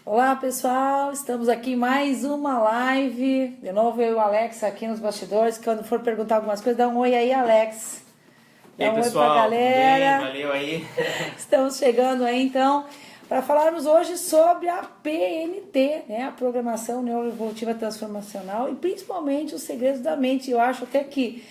Olá pessoal, estamos aqui em mais uma live. De novo eu e o Alex aqui nos bastidores. Quando for perguntar algumas coisas, dá um oi aí, Alex. E Dá aí um oi pra pessoal, tudo bem? galera. Valeu aí. Estamos chegando aí então para falarmos hoje sobre a PNT, né? A Programação Neuroevolutiva Transformacional e principalmente os segredos da mente. Eu acho até que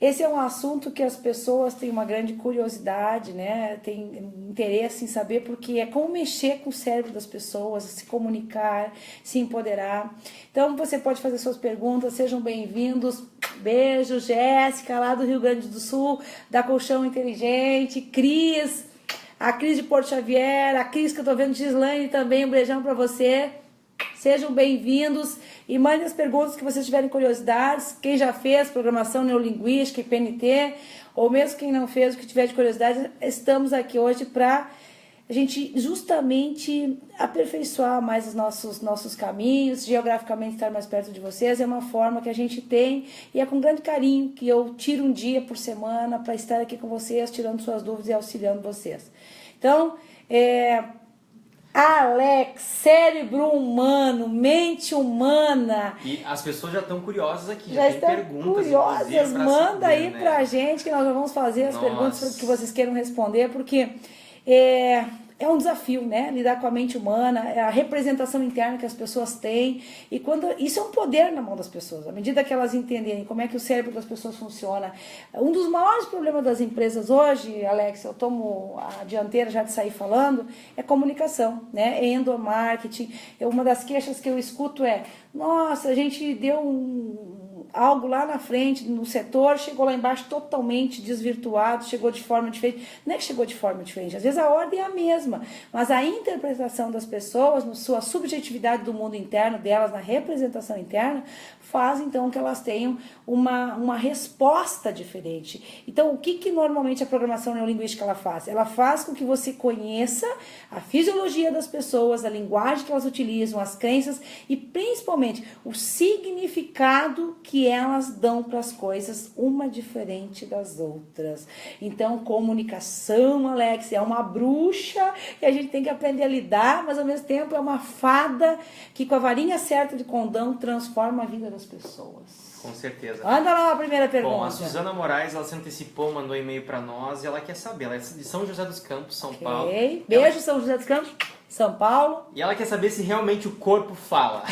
esse é um assunto que as pessoas têm uma grande curiosidade, né? Tem interesse em saber porque é como mexer com o cérebro das pessoas, se comunicar, se empoderar. Então você pode fazer suas perguntas, sejam bem-vindos. Beijo, Jéssica, lá do Rio Grande do Sul, da Colchão Inteligente, Cris, a Cris de Porto Xavier, a Cris que eu tô vendo de Gislaine também, um beijão pra você. Sejam bem-vindos e mandem as perguntas que vocês tiverem curiosidades. Quem já fez programação neurolinguística e PNT, ou mesmo quem não fez, o que tiver de curiosidade, estamos aqui hoje para a gente justamente aperfeiçoar mais os nossos caminhos, geograficamente estar mais perto de vocês. É uma forma que a gente tem e é com grande carinho que eu tiro um dia por semana para estar aqui com vocês, tirando suas dúvidas e auxiliando vocês. Então, Alex, cérebro humano, mente humana. E as pessoas já estão curiosas aqui, Já já tem estão perguntas, curiosas? inclusive, para Manda saber, aí pra gente que nós já vamos fazer as perguntas que Nossa. vocês queiram responder, porque é, é um desafio, né? Lidar com a mente humana, é a representação interna que as pessoas têm. E quando isso é um poder na mão das pessoas, à medida que elas entenderem como é que o cérebro das pessoas funciona. Um dos maiores problemas das empresas hoje, Alex, eu tomo a dianteira já de sair falando, é comunicação, né? É endomarketing. Uma das queixas que eu escuto é: nossa, a gente deu algo lá na frente, no setor, chegou lá embaixo totalmente desvirtuado, chegou de forma diferente. Não é que chegou de forma diferente, às vezes a ordem é a mesma, mas a interpretação das pessoas, na sua subjetividade do mundo interno delas, na representação interna, faz então que elas tenham uma resposta diferente. Então, o que normalmente a programação neurolinguística ela faz? Ela faz com que você conheça a fisiologia das pessoas, a linguagem que elas utilizam, as crenças e principalmente o significado que elas dão para as coisas, uma diferente das outras. Então, comunicação, Alex, é uma bruxa e a gente tem que aprender a lidar, mas ao mesmo tempo é uma fada que com a varinha certa de condão transforma a vida das pessoas. Com certeza. Anda lá a primeira pergunta. Bom, a Suzana Moraes, ela se antecipou, mandou um e-mail para nós e ela quer saber, ela é de São José dos Campos, São Paulo. Beijo, São José dos Campos, São Paulo. E ela quer saber se realmente o corpo fala.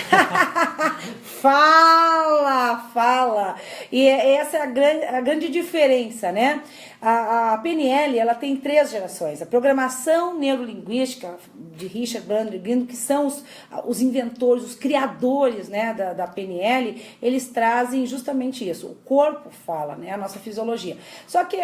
Fala. E essa é a grande diferença, né? A PNL, ela tem 3 gerações. A programação neurolinguística de Richard Bandler Green, que são os inventores, os criadores, né, da PNL, eles trazem justamente isso. O corpo fala, né? A nossa fisiologia. Só que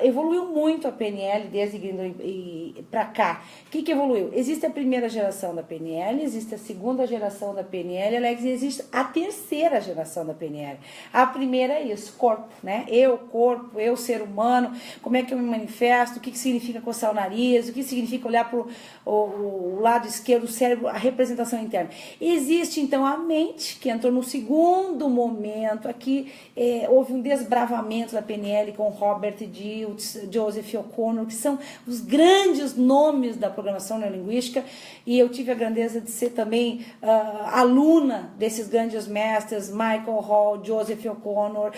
evoluiu muito a PNL desde Green para cá. O que evoluiu? Existe a primeira geração da PNL, existe a segunda geração da PNL, Alex, e existe a terceira geração da PNL. A primeira é isso, corpo, né? Corpo, eu, ser humano, como é que eu me manifesto, o que significa coçar o nariz, o que significa olhar para o lado esquerdo do cérebro, a representação interna. Existe, então, a mente, que entrou no segundo momento. Aqui houve um desbravamento da PNL com Robert Dilts, Joseph O'Connor, que são os grandes nomes da programação neurolinguística, e eu tive a grandeza de ser também aluna desses grandes mestres, Michael Hall, Joseph O'Connor,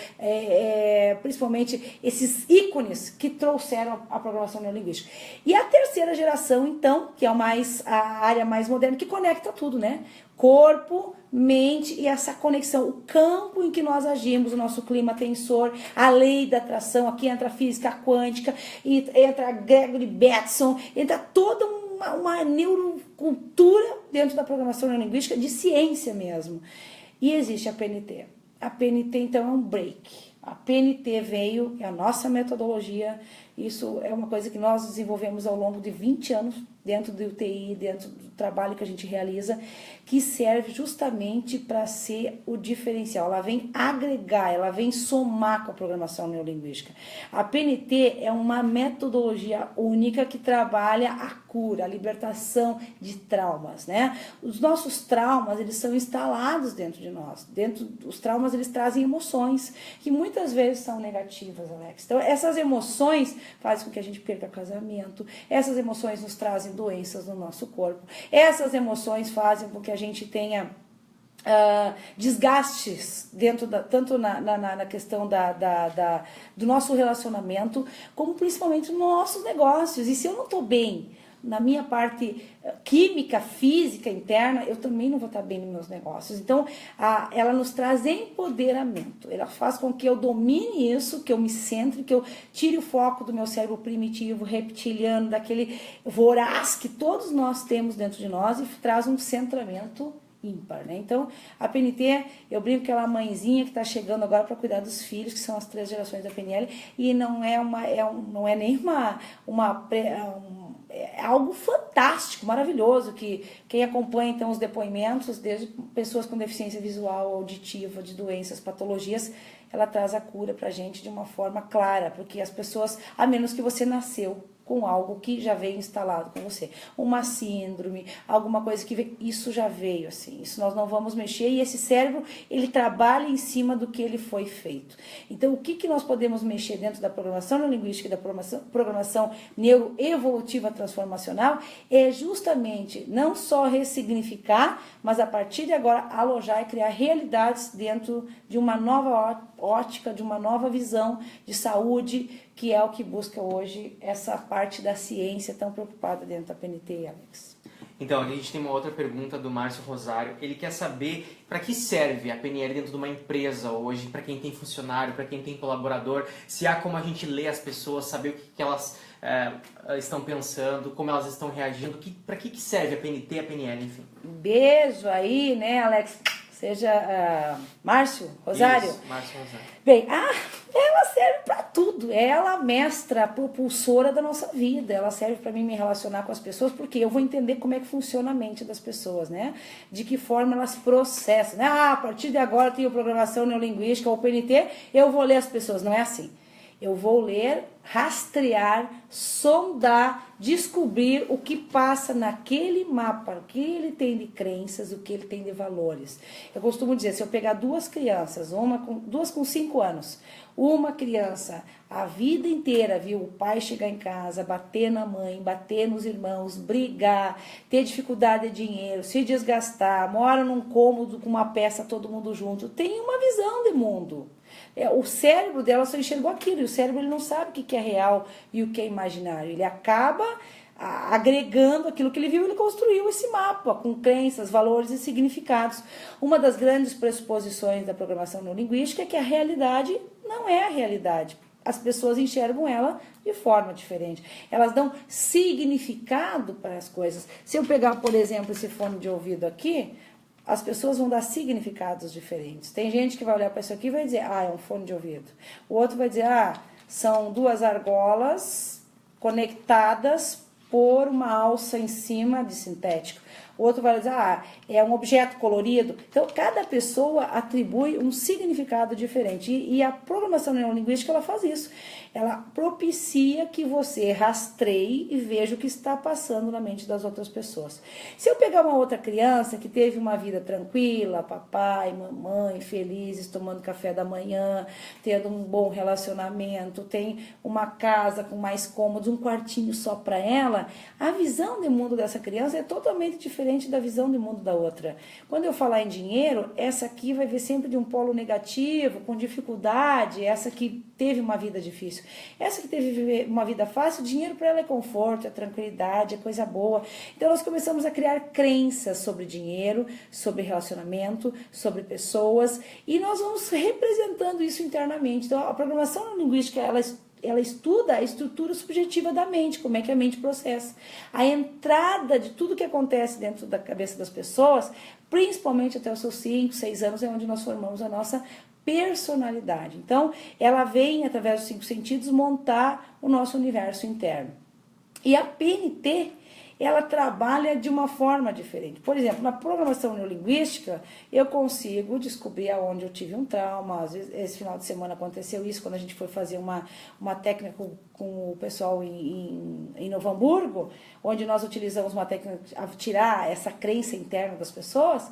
principalmente esses ícones que trouxeram a programação neurolinguística. E a terceira geração, então, que é a área mais moderna, que conecta tudo, né? Corpo, mente e essa conexão, o campo em que nós agimos, o nosso clima tensor, a lei da atração, aqui entra a física quântica, e entra Gregory Bateson, entra toda uma neurocultura dentro da programação neurolinguística, de ciência mesmo. E existe a PNT. A PNT, então, é um break. A PNT veio, é a nossa metodologia, isso é uma coisa que nós desenvolvemos ao longo de 20 anos, dentro do UTI, dentro do trabalho que a gente realiza, que serve justamente para ser o diferencial. Ela vem agregar, ela vem somar com a programação neurolinguística. A PNT é uma metodologia única que trabalha a cura, a libertação de traumas, né? Os nossos traumas, eles são instalados dentro de nós. Dentro dos traumas, eles trazem emoções que muitas vezes são negativas, Alex. Então, essas emoções fazem com que a gente perca casamento, essas emoções nos trazem trazem doenças no nosso corpo. Essas emoções fazem com que a gente tenha desgastes dentro tanto na questão do nosso relacionamento, como principalmente nos nossos negócios. E se eu não estou bem na minha parte química, física, interna, eu também não vou estar bem nos meus negócios. Então, ela nos traz empoderamento. Ela faz com que eu domine isso, que eu me centre, que eu tire o foco do meu cérebro primitivo, reptiliano, daquele voraz que todos nós temos dentro de nós, e traz um centramento ímpar, né? Então, a PNT, eu brinco que ela é a mãezinha que está chegando agora para cuidar dos filhos, que são as 3 gerações da PNL, e não é não é nem é algo fantástico, maravilhoso, que quem acompanha então os depoimentos, desde pessoas com deficiência visual, auditiva, de doenças, patologias, ela traz a cura pra gente de uma forma clara, porque as pessoas, a menos que você nasceu com algo que já veio instalado com você, uma síndrome, alguma coisa que veio, isso já veio assim, isso nós não vamos mexer, e esse cérebro, ele trabalha em cima do que ele foi feito. Então, o que nós podemos mexer dentro da programação neurolinguística e da programação neuroevolutiva transformacional é justamente não só ressignificar, mas a partir de agora alojar e criar realidades dentro de uma nova ótica, de uma nova visão de saúde, que é o que busca hoje essa parte da ciência tão preocupada dentro da PNT, Alex. Então, aqui a gente tem uma outra pergunta do Márcio Rosário. Ele quer saber para que serve a PNL dentro de uma empresa hoje, para quem tem funcionário, para quem tem colaborador, se há como a gente ler as pessoas, saber o que elas estão pensando, como elas estão reagindo, para que serve a PNT, a PNL, enfim. Beijo aí, né, Alex? Seja Márcio Rosário? Isso, Márcio Rosário. Bem, ela serve para tudo. Ela mestra, propulsora da nossa vida. Ela serve para mim me relacionar com as pessoas, porque eu vou entender como é que funciona a mente das pessoas, né? De que forma elas processam, né? A partir de agora eu tenho programação neurolinguística ou PNT, eu vou ler as pessoas. Não é assim. Eu vou ler, rastrear, sondar, descobrir o que passa naquele mapa, o que ele tem de crenças, o que ele tem de valores. Eu costumo dizer, se eu pegar 2 crianças, duas com 5 anos, uma criança a vida inteira viu o pai chegar em casa, bater na mãe, bater nos irmãos, brigar, ter dificuldade de dinheiro, se desgastar, mora num cômodo com uma peça todo mundo junto, tem uma visão de mundo. O cérebro dela só enxergou aquilo, e o cérebro ele não sabe o que é real e o que é imaginário. Ele acaba agregando aquilo que ele viu, ele construiu esse mapa com crenças, valores e significados. Uma das grandes pressuposições da programação neurolinguística é que a realidade não é a realidade. As pessoas enxergam ela de forma diferente. Elas dão significado para as coisas. Se eu pegar, por exemplo, esse fone de ouvido aqui, as pessoas vão dar significados diferentes. Tem gente que vai olhar para isso aqui e vai dizer, é um fone de ouvido. O outro vai dizer, são 2 argolas conectadas por uma alça em cima de sintético. O outro vai dizer, é um objeto colorido. Então, cada pessoa atribui um significado diferente. E a programação neurolinguística, ela faz isso. Ela propicia que você rastreie e veja o que está passando na mente das outras pessoas. Se eu pegar uma outra criança que teve uma vida tranquila, papai, mamãe, felizes, tomando café da manhã, tendo um bom relacionamento, tem uma casa com mais cômodos, um quartinho só para ela, a visão de mundo dessa criança é totalmente diferente da visão de mundo da outra. Quando eu falar em dinheiro, essa aqui vai ver sempre de um polo negativo, com dificuldade, essa que teve uma vida difícil. Essa que teve uma vida fácil, dinheiro para ela é conforto, é tranquilidade, é coisa boa. Então nós começamos a criar crenças sobre dinheiro, sobre relacionamento, sobre pessoas, e nós vamos representando isso internamente. Então a programação linguística, ela estuda a estrutura subjetiva da mente, como é que a mente processa. A entrada de tudo que acontece dentro da cabeça das pessoas, principalmente até os seus 5, 6 anos, é onde nós formamos a nossa personalidade. Então, ela vem, através dos 5 sentidos, montar o nosso universo interno. E a PNT, ela trabalha de uma forma diferente. Por exemplo, na programação neurolinguística, eu consigo descobrir aonde eu tive um trauma. Às vezes, esse final de semana aconteceu isso, quando a gente foi fazer uma técnica com o pessoal em Novo Hamburgo, onde nós utilizamos uma técnica a tirar essa crença interna das pessoas.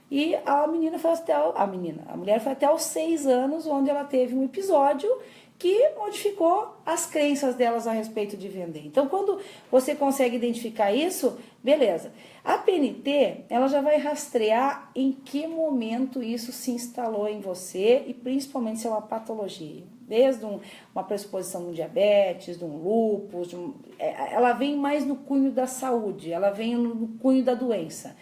E a mulher foi até os 6 anos, onde ela teve um episódio que modificou as crenças delas a respeito de vender. Então, quando você consegue identificar isso, beleza. A PNT, ela já vai rastrear em que momento isso se instalou em você e principalmente se é uma patologia. Desde uma predisposição de um diabetes, de um lúpus, ela vem mais no cunho da saúde, ela vem no cunho da doença.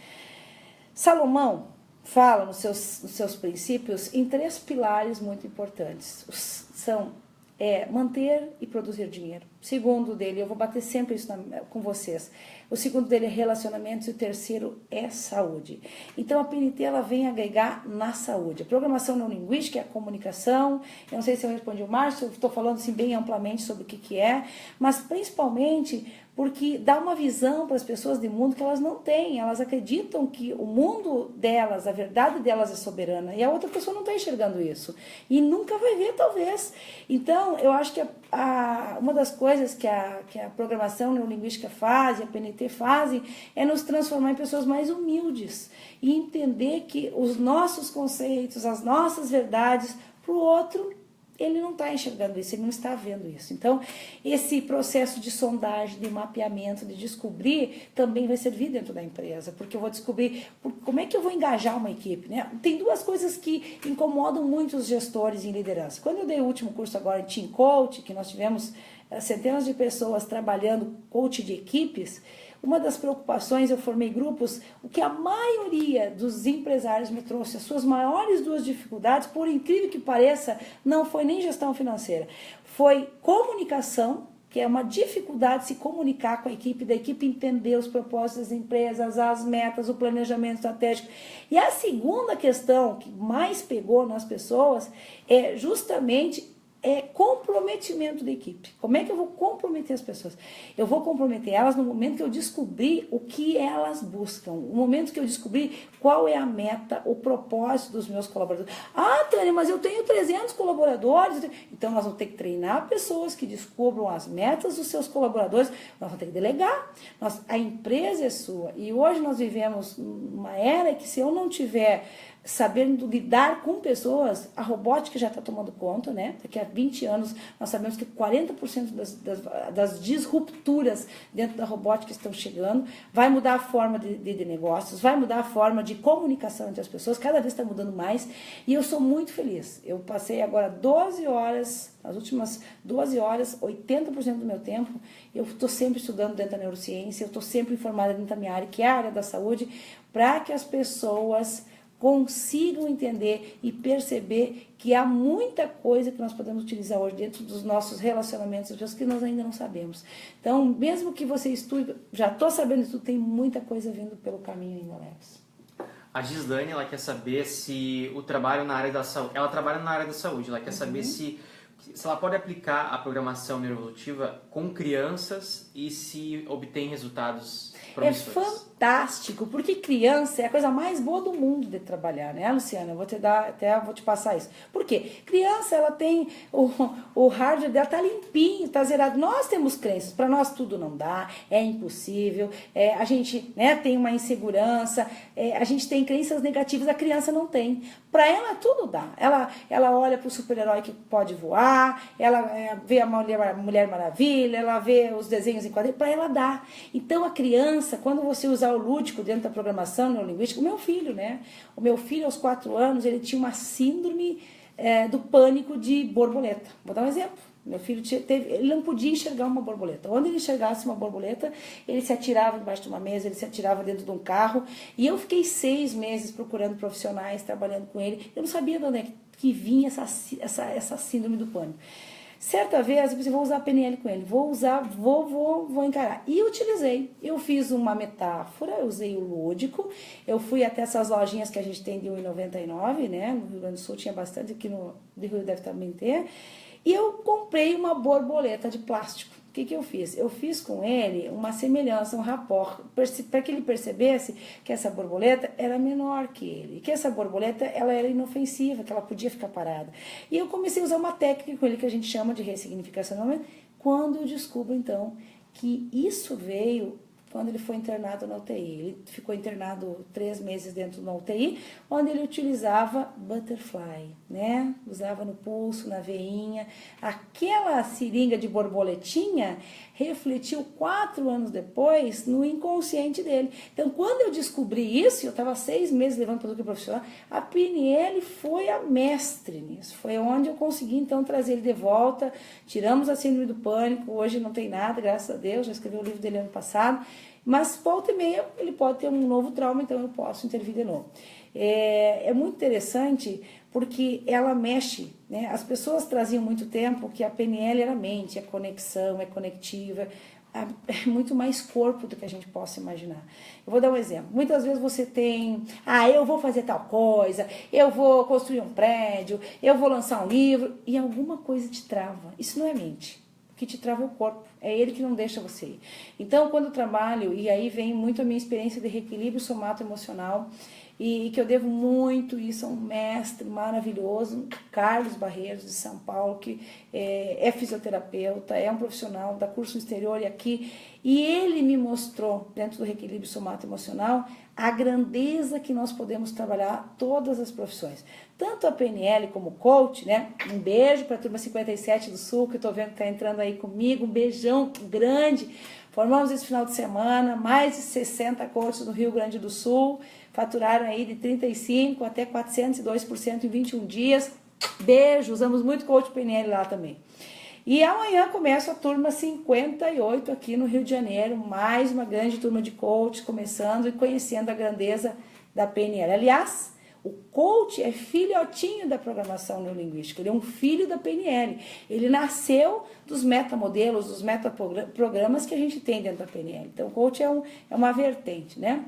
Salomão fala nos seus princípios em 3 pilares muito importantes. São manter e produzir dinheiro. O segundo dele, eu vou bater sempre isso com vocês. O segundo dele é relacionamentos e o terceiro é saúde. Então a PNT ela vem agregar na saúde. A programação neurolinguística é a comunicação. Eu não sei se eu respondi o Márcio, eu estou falando assim bem amplamente sobre o que é, mas principalmente porque dá uma visão para as pessoas de mundo que elas não têm. Elas acreditam que o mundo delas, a verdade delas é soberana, e a outra pessoa não está enxergando isso. E nunca vai ver, talvez. Então, eu acho que uma das coisas que a programação neurolinguística faz, e a PNT fazem, é nos transformar em pessoas mais humildes. E entender que os nossos conceitos, as nossas verdades, para o outro, ele não está enxergando isso, ele não está vendo isso. Então, esse processo de sondagem, de mapeamento, de descobrir, também vai servir dentro da empresa, porque eu vou descobrir como é que eu vou engajar uma equipe, né? Tem 2 coisas que incomodam muito os gestores em liderança. Quando eu dei o último curso agora em Team Coach, que nós tivemos centenas de pessoas trabalhando coach de equipes, uma das preocupações, eu formei grupos, o que a maioria dos empresários me trouxe, as suas maiores 2 dificuldades, por incrível que pareça, não foi nem gestão financeira, foi comunicação, que é uma dificuldade de se comunicar com a equipe, da equipe entender os propósitos das empresas, as metas, o planejamento estratégico. E a segunda questão que mais pegou nas pessoas é justamente comprometimento da equipe. Como é que eu vou comprometer as pessoas? Eu vou comprometer elas no momento que eu descobrir o que elas buscam, no momento que eu descobrir qual é a meta, o propósito dos meus colaboradores. Ah, Tânia, mas eu tenho 300 colaboradores. Então, nós vamos ter que treinar pessoas que descubram as metas dos seus colaboradores. Nós vamos ter que delegar. A empresa é sua. E hoje nós vivemos uma era que se eu não tiver sabendo lidar com pessoas, a robótica já está tomando conta, né? Daqui a 20 anos, nós sabemos que 40% das disrupturas dentro da robótica estão chegando, vai mudar a forma de negócios, vai mudar a forma de comunicação entre as pessoas, cada vez está mudando mais, e eu sou muito feliz. Eu passei agora 12 horas, as últimas 12 horas, 80% do meu tempo, eu estou sempre estudando dentro da neurociência, eu estou sempre informada dentro da minha área, que é a área da saúde, para que as pessoas consigam entender e perceber que há muita coisa que nós podemos utilizar hoje dentro dos nossos relacionamentos, que nós ainda não sabemos. Então, mesmo que você estude, já estou sabendo isso, tem muita coisa vindo pelo caminho ainda, Alex. A Gislane, ela quer saber se o trabalho na área da saúde... Ela trabalha na área da saúde, ela quer saber se ela pode aplicar a programação neuroevolutiva com crianças e se obtém resultados promissores. É fantástico, porque criança é a coisa mais boa do mundo de trabalhar, né, Luciana? Eu vou te passar isso. Por quê? Criança, ela tem o hardware dela tá limpinho, tá zerado. Nós temos crenças, para nós tudo não dá, é impossível, a gente, né, tem uma insegurança, a gente tem crenças negativas, a criança não tem. Para ela tudo dá. Ela olha para o super-herói que pode voar, ela vê a Mulher Maravilha, ela vê os desenhos em quadrinhos, para ela dá. Então a criança, quando você usar o lúdico dentro da programação neurolinguística, o meu filho, né? O meu filho aos 4 anos, ele tinha uma síndrome do pânico de borboleta. Vou dar um exemplo. Meu filho ele não podia enxergar uma borboleta. Onde ele enxergasse uma borboleta, ele se atirava debaixo de uma mesa, ele se atirava dentro de um carro. E eu fiquei 6 meses procurando profissionais, trabalhando com ele. Eu não sabia de onde é que vinha essa síndrome do pânico. Certa vez eu pensei, vou usar a PNL com ele, vou encarar. E utilizei. Eu fiz uma metáfora, eu usei o lúdico, eu fui até essas lojinhas que a gente tem de R$1,99, né? No Rio Grande do Sul tinha bastante, aqui no Rio deve também ter. E eu comprei uma borboleta de plástico. O que eu fiz? Eu fiz com ele uma semelhança, um rapport, para que ele percebesse que essa borboleta era menor que ele, que essa borboleta ela era inofensiva, que ela podia ficar parada. E eu comecei a usar uma técnica com ele que a gente chama de ressignificação, quando eu descubro, então, que isso veio quando ele foi internado na UTI. Ele ficou internado 3 meses dentro da UTI, onde ele utilizava butterfly, né? Usava no pulso, na veinha. Aquela seringa de borboletinha refletiu 4 anos depois no inconsciente dele. Então, quando eu descobri isso, eu estava 6 meses levando para o profissional, a PNL foi a mestre nisso. Foi onde eu consegui, então, trazer ele de volta. Tiramos a síndrome do pânico, hoje não tem nada, graças a Deus, já escrevi o livro dele ano passado, mas volta e meia ele pode ter um novo trauma, então eu posso intervir de novo. É muito interessante porque ela mexe, né? As pessoas traziam muito tempo que a PNL era mente, é conexão, é conectiva, é muito mais corpo do que a gente possa imaginar. Eu vou dar um exemplo. Muitas vezes você tem, eu vou fazer tal coisa, eu vou construir um prédio, eu vou lançar um livro, e alguma coisa te trava. Isso não é mente. O que te trava é o corpo, é ele que não deixa você ir. Então, quando eu trabalho, e aí vem muito a minha experiência de reequilíbrio somato-emocional, e que eu devo muito isso a um mestre maravilhoso, Carlos Barreiros, de São Paulo, que é fisioterapeuta, é um profissional da curso exterior e aqui, e ele me mostrou, dentro do reequilíbrio somato-emocional, a grandeza que nós podemos trabalhar todas as profissões. Tanto a PNL como o coach, né? Um beijo para a turma 57 do Sul, que eu estou vendo que está entrando aí comigo, um beijão grande. Formamos esse final de semana, mais de 60 coaches no Rio Grande do Sul, faturaram aí de 35% até 402% em 21 dias. Beijo, usamos muito coach PNL lá também. E amanhã começa a turma 58 aqui no Rio de Janeiro, mais uma grande turma de coach, começando e conhecendo a grandeza da PNL. Aliás, o coach é filhotinho da programação neurolinguística, ele é um filho da PNL. Ele nasceu dos metamodelos, dos metaprogramas que a gente tem dentro da PNL. Então, o coach é uma vertente, né?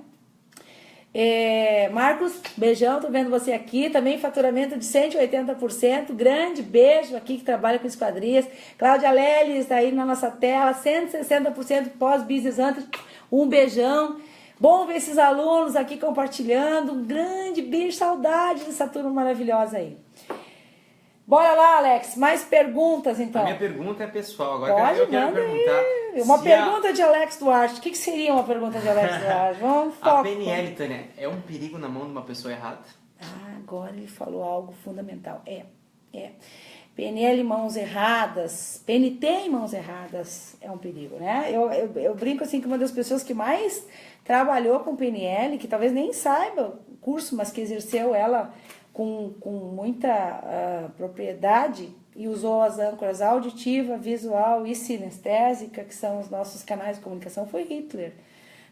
Marcos, beijão, tô vendo você aqui, também faturamento de 180%, grande beijo aqui que trabalha com esquadrias. Cláudia Leles está aí na nossa tela, 160% pós-business antes, um beijão. Bom ver esses alunos aqui compartilhando, um grande beijo, saudade dessa turma maravilhosa aí. Bora lá, Alex, mais perguntas então. A minha pergunta é pessoal, agora Pode, eu quero perguntar. Uma pergunta de Alex Duarte, o que seria uma pergunta de Alex Duarte? Vamos foco. A PNL, Tânia, é um perigo na mão de uma pessoa errada? Agora ele falou algo fundamental. PNL em mãos erradas, PNT em mãos erradas é um perigo, né? Eu brinco assim que uma das pessoas que mais trabalhou com PNL, que talvez nem saiba o curso, mas que exerceu ela com muita propriedade e usou as âncoras auditiva, visual e sinestésica, que são os nossos canais de comunicação, foi Hitler.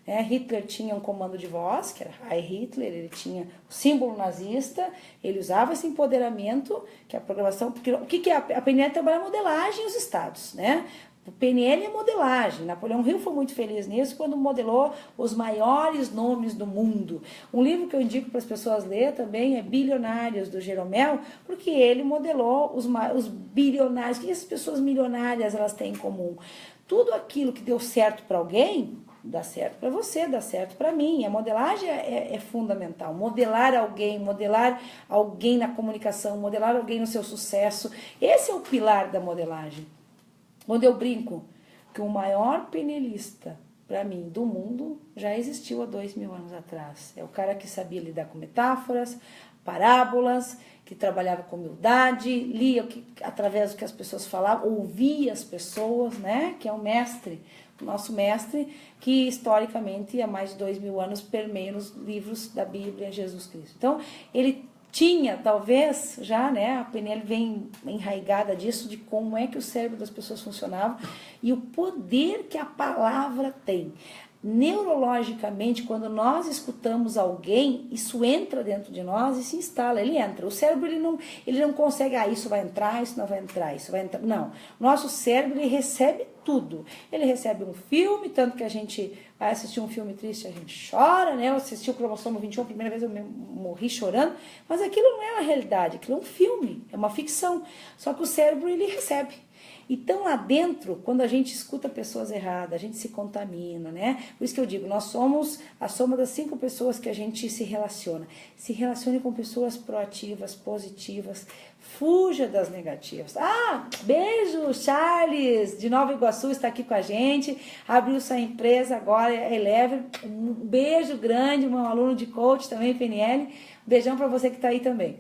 Hitler tinha um comando de voz, que era Heil Hitler, ele tinha o símbolo nazista, ele usava esse empoderamento, que é a programação, porque o que é a PNL? Trabalha modelagem nos estados, né? O PNL é modelagem. Napoleão Hill foi muito feliz nisso quando modelou os maiores nomes do mundo. Um livro que eu indico para as pessoas ler também é Bilionários, do Jeromel, porque ele modelou os bilionários. O que essas pessoas milionárias elas têm em comum? Tudo aquilo que deu certo para alguém, dá certo para você, dá certo para mim. A modelagem é fundamental. Modelar alguém na comunicação, modelar alguém no seu sucesso. Esse é o pilar da modelagem. Quando eu brinco que o maior penelista, para mim, do mundo, já existiu há 2000 anos atrás. É o cara que sabia lidar com metáforas, parábolas, que trabalhava com humildade, lia através do que as pessoas falavam, ouvia as pessoas, né? Que é o mestre, o nosso mestre, que historicamente há mais de 2000 anos permeia nos livros da Bíblia, Jesus Cristo. Então, ele tinha, talvez, já, né, a PNL vem enraigada disso, de como é que o cérebro das pessoas funcionava e o poder que a palavra tem. Neurologicamente, quando nós escutamos alguém, isso entra dentro de nós e se instala, ele entra. O cérebro, ele não consegue, isso vai entrar, isso não vai entrar, isso vai entrar. Não, nosso cérebro, ele recebe tudo. Ele recebe um filme, tanto que a gente vai assistir um filme triste, a gente chora, né? Eu assisti o Cromossomo 21, a primeira vez eu morri chorando, mas aquilo não é a realidade, aquilo é um filme, é uma ficção. Só que o cérebro, ele recebe. Então, lá dentro, quando a gente escuta pessoas erradas, a gente se contamina, né? Por isso que eu digo, nós somos a soma das 5 pessoas que a gente se relaciona. Se relacione com pessoas proativas, positivas, fuja das negativas. Ah, beijo, Charles, de Nova Iguaçu, está aqui com a gente, abriu sua empresa agora, é Eleven. Um beijo grande, meu aluno de coach também, PNL. Beijão para você que está aí também.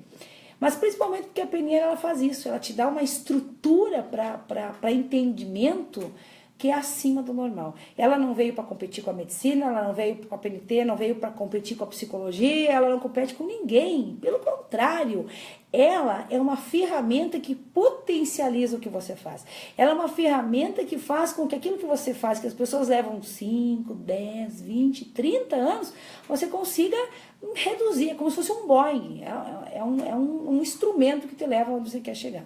Mas principalmente porque a PNL ela faz isso, ela te dá uma estrutura para entendimento que é acima do normal. Ela não veio para competir com a medicina, ela não veio com a PNT, não veio para competir com a psicologia, ela não compete com ninguém. Pelo contrário, ela é uma ferramenta que potencializa o que você faz. Ela é uma ferramenta que faz com que aquilo que você faz, que as pessoas levam 5, 10, 20, 30 anos, você consiga reduzir. É como se fosse um Boeing. É um instrumento que te leva onde você quer chegar.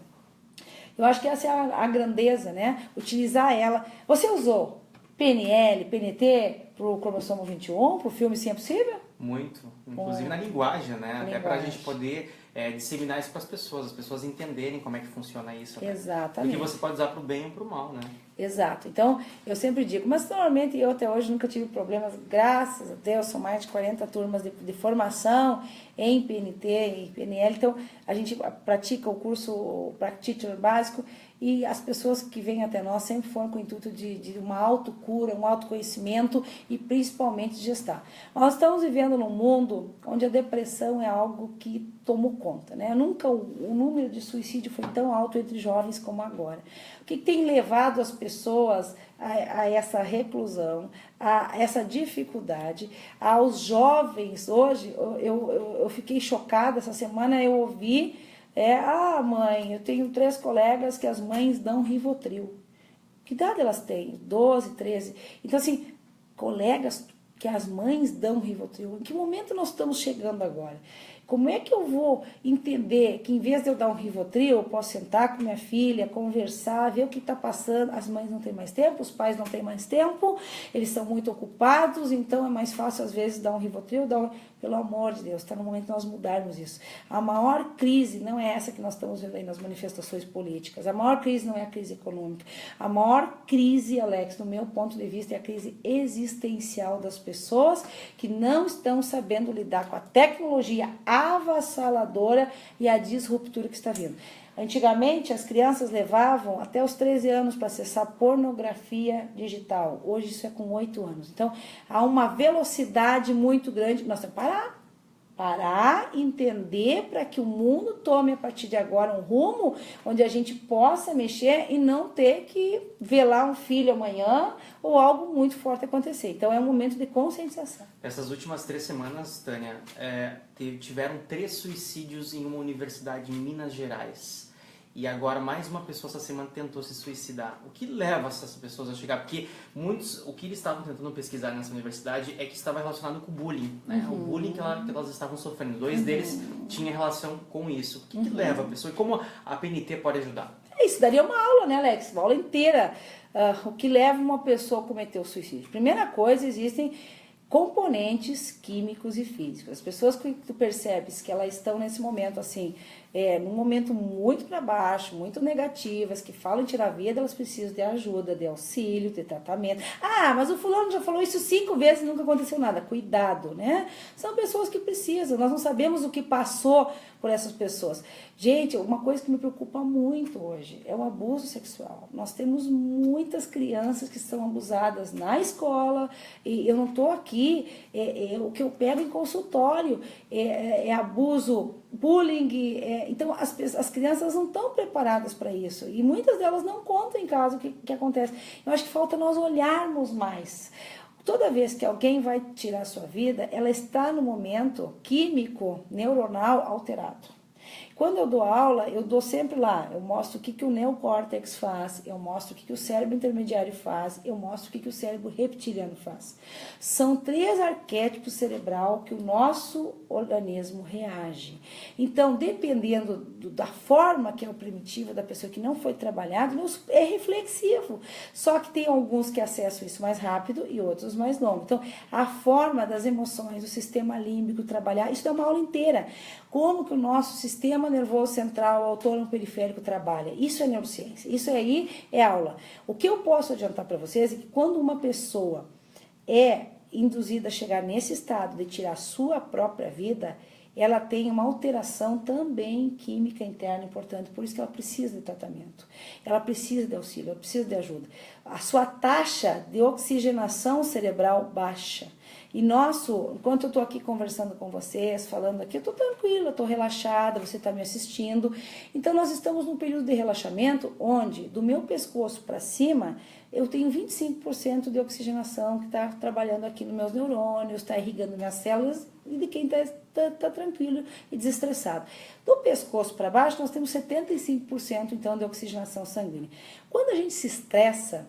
Eu acho que essa é a grandeza, né? Utilizar ela. Você usou PNL, PNT para o cromossomo 21, para o filme Sim é Possível? Muito. Inclusive na linguagem, né? Até para a gente poder disseminar isso para as pessoas entenderem como é que funciona isso. Né? Exatamente. Porque você pode usar para o bem ou para o mal, né? Exato. Então, eu sempre digo, mas normalmente eu até hoje nunca tive problemas, graças a Deus, são mais de 40 turmas de formação em PNT e PNL, então a gente pratica o curso Practitioner básico e as pessoas que vêm até nós sempre foram com o intuito de uma autocura, um autoconhecimento e principalmente de gestar. Nós estamos vivendo num mundo onde a depressão é algo que tomou conta, né? Nunca o número de suicídio foi tão alto entre jovens como agora. O que tem levado as pessoas a essa reclusão, a essa dificuldade, aos jovens hoje, eu fiquei chocada, essa semana eu ouvi, mãe, eu tenho 3 colegas que as mães dão Rivotril. Que idade elas têm? 12, 13. Então, assim, colegas que as mães dão Rivotril, em que momento nós estamos chegando agora? Como é que eu vou entender que em vez de eu dar um Rivotril, eu posso sentar com minha filha, conversar, ver o que está passando? As mães não têm mais tempo, os pais não têm mais tempo, eles são muito ocupados, então é mais fácil às vezes dar um Rivotril, pelo amor de Deus, está no momento de nós mudarmos isso. A maior crise não é essa que nós estamos vendo aí nas manifestações políticas, a maior crise não é a crise econômica, a maior crise, Alex, do meu ponto de vista, é a crise existencial das pessoas que não estão sabendo lidar com a tecnologia avassaladora e a disruptura que está vindo. Antigamente, as crianças levavam até os 13 anos para acessar pornografia digital. Hoje, isso é com 8 anos. Então, há uma velocidade muito grande. Nós temos que parar, entender para que o mundo tome a partir de agora um rumo onde a gente possa mexer e não ter que velar um filho amanhã ou algo muito forte acontecer. Então é um momento de conscientização. Essas últimas 3 semanas, Tânia, tiveram 3 suicídios em uma universidade em Minas Gerais. E agora mais uma pessoa essa semana tentou se suicidar. O que leva essas pessoas a chegar? Porque o que eles estavam tentando pesquisar nessa universidade é que estava relacionado com o bullying, né? O bullying que elas estavam sofrendo. 2 deles tinham relação com isso. O que leva a pessoa? E como a PNT pode ajudar? Isso daria uma aula, né, Alex? Uma aula inteira. O que leva uma pessoa a cometer o suicídio? Primeira coisa, existem componentes químicos e físicos. As pessoas que tu percebes que elas estão nesse momento assim, num momento muito para baixo, muito negativas, que falam em tirar a vida, elas precisam de ajuda, de auxílio, de tratamento. Ah, mas o fulano já falou isso 5 vezes e nunca aconteceu nada. Cuidado, né? São pessoas que precisam, nós não sabemos o que passou por essas pessoas. Gente, uma coisa que me preocupa muito hoje é o abuso sexual. Nós temos muitas crianças que são abusadas na escola, e eu não estou aqui, o que eu pego em consultório é abuso, bullying, então as crianças não estão preparadas para isso, e muitas delas não contam em casa o que acontece. Eu acho que falta nós olharmos mais. Toda vez que alguém vai tirar a sua vida, ela está no momento químico, neuronal alterado. Quando eu dou aula, eu dou sempre lá, eu mostro o que o neocórtex faz, eu mostro o que o cérebro intermediário faz, eu mostro o que o cérebro reptiliano faz. São 3 arquétipos cerebral que o nosso organismo reage. Então, dependendo da forma que é o primitivo da pessoa que não foi trabalhado, é reflexivo. Só que tem alguns que acessam isso mais rápido e outros mais longo. Então, a forma das emoções, o sistema límbico trabalhar, isso dá uma aula inteira. Como que o nosso sistema sistema nervoso central autônomo periférico trabalha. Isso é neurociência, isso aí é aula. O que eu posso adiantar para vocês é que quando uma pessoa é induzida a chegar nesse estado de tirar a sua própria vida, ela tem uma alteração também química interna importante, por isso que ela precisa de tratamento, ela precisa de auxílio, ela precisa de ajuda. A sua taxa de oxigenação cerebral baixa. E enquanto eu estou aqui conversando com vocês, falando aqui, eu estou tranquila, estou relaxada, você está me assistindo. Então, nós estamos num período de relaxamento onde, do meu pescoço para cima, eu tenho 25% de oxigenação que está trabalhando aqui nos meus neurônios, está irrigando minhas células e de quem está tranquilo e desestressado. Do pescoço para baixo, nós temos 75% então de oxigenação sanguínea. Quando a gente se estressa,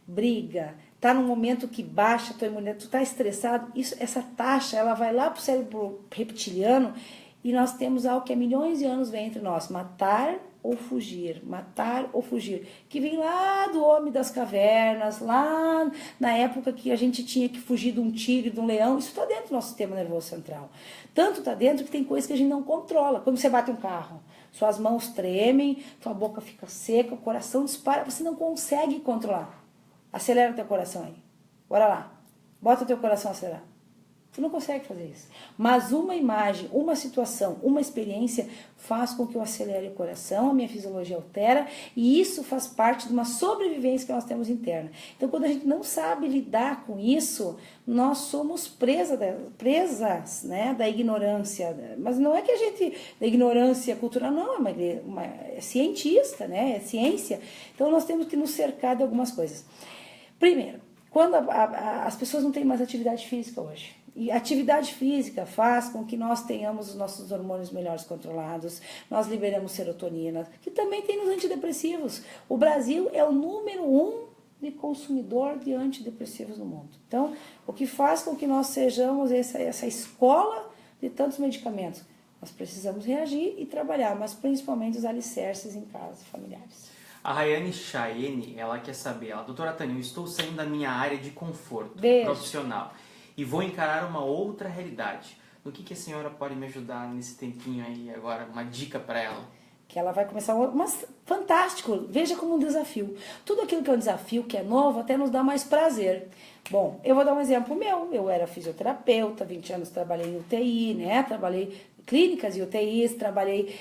briga, está num momento que baixa a tua imunidade, tu está estressado, essa taxa ela vai lá para o cérebro reptiliano e nós temos algo que há milhões de anos vem entre nós, matar ou fugir, que vem lá do homem das cavernas, lá na época que a gente tinha que fugir de um tigre, de um leão, isso está dentro do nosso sistema nervoso central. Tanto está dentro que tem coisas que a gente não controla. Quando você bate um carro, suas mãos tremem, tua boca fica seca, o coração dispara, você não consegue controlar. Acelera o teu coração aí. Bora lá. Bota o teu coração a acelerar. Você não consegue fazer isso. Mas uma imagem, uma situação, uma experiência faz com que eu acelere o coração, a minha fisiologia altera, e isso faz parte de uma sobrevivência que nós temos interna. Então, quando a gente não sabe lidar com isso, nós somos presas, né, da ignorância. Mas não é que a gente, da ignorância cultural, não, é cientista, né, é ciência. Então, nós temos que nos cercar de algumas coisas. Primeiro, quando as pessoas não têm mais atividade física hoje. E atividade física faz com que nós tenhamos os nossos hormônios melhores controlados, nós liberamos serotonina, que também tem nos antidepressivos. O Brasil é o número 1 de consumidor de antidepressivos no mundo. Então, o que faz com que nós sejamos essa escola de tantos medicamentos? Nós precisamos reagir e trabalhar, mas principalmente os alicerces em casa, familiares. A Rayane Chaene, ela quer saber, doutora Tânia, eu estou saindo da minha área de conforto profissional e vou encarar uma outra realidade. No que a senhora pode me ajudar nesse tempinho aí agora? Uma dica para ela? Que ela vai começar mas fantástico, veja como um desafio. Tudo aquilo que é um desafio, que é novo, até nos dá mais prazer. Bom, eu vou dar um exemplo meu. Eu era fisioterapeuta, 20 anos trabalhei em UTI, né? Trabalhei clínicas e UTIs, trabalhei...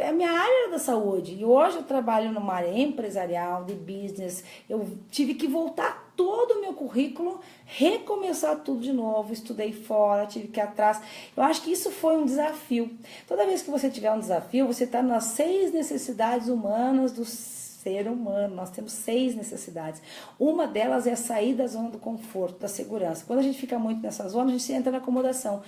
a minha área era da saúde. E hoje eu trabalho numa área empresarial, de business. Eu tive que voltar todo o meu currículo, recomeçar tudo de novo, estudei fora, tive que ir atrás. Eu acho que isso foi um desafio. Toda vez que você tiver um desafio, você está nas 6 necessidades humanas do ser humano. Nós temos 6 necessidades. Uma delas é sair da zona do conforto, da segurança. Quando a gente fica muito nessa zona, a gente entra na acomodação.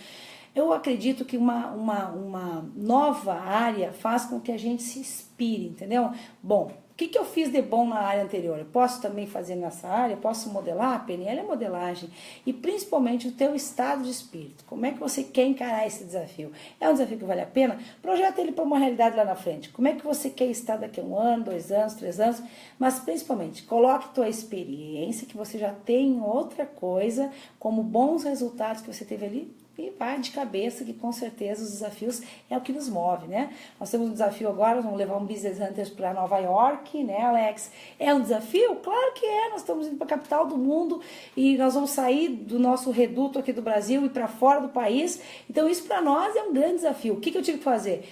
Eu acredito que uma nova área faz com que a gente se inspire, entendeu? Bom, o que eu fiz de bom na área anterior? Eu posso também fazer nessa área? Eu posso modelar? A PNL é modelagem. E principalmente o teu estado de espírito. Como é que você quer encarar esse desafio? É um desafio que vale a pena? Projeta ele para uma realidade lá na frente. Como é que você quer estar daqui a 1 ano, 2 anos, 3 anos? Mas principalmente, coloque tua experiência, que você já tem em outra coisa, como bons resultados que você teve ali, e vai de cabeça, que com certeza os desafios é o que nos move, né? Nós temos um desafio agora, vamos levar um Business Hunters para Nova York, né, Alex? É um desafio? Claro que é, nós estamos indo para a capital do mundo e nós vamos sair do nosso reduto aqui do Brasil e para fora do país. Então isso para nós é um grande desafio. O que eu tive que fazer?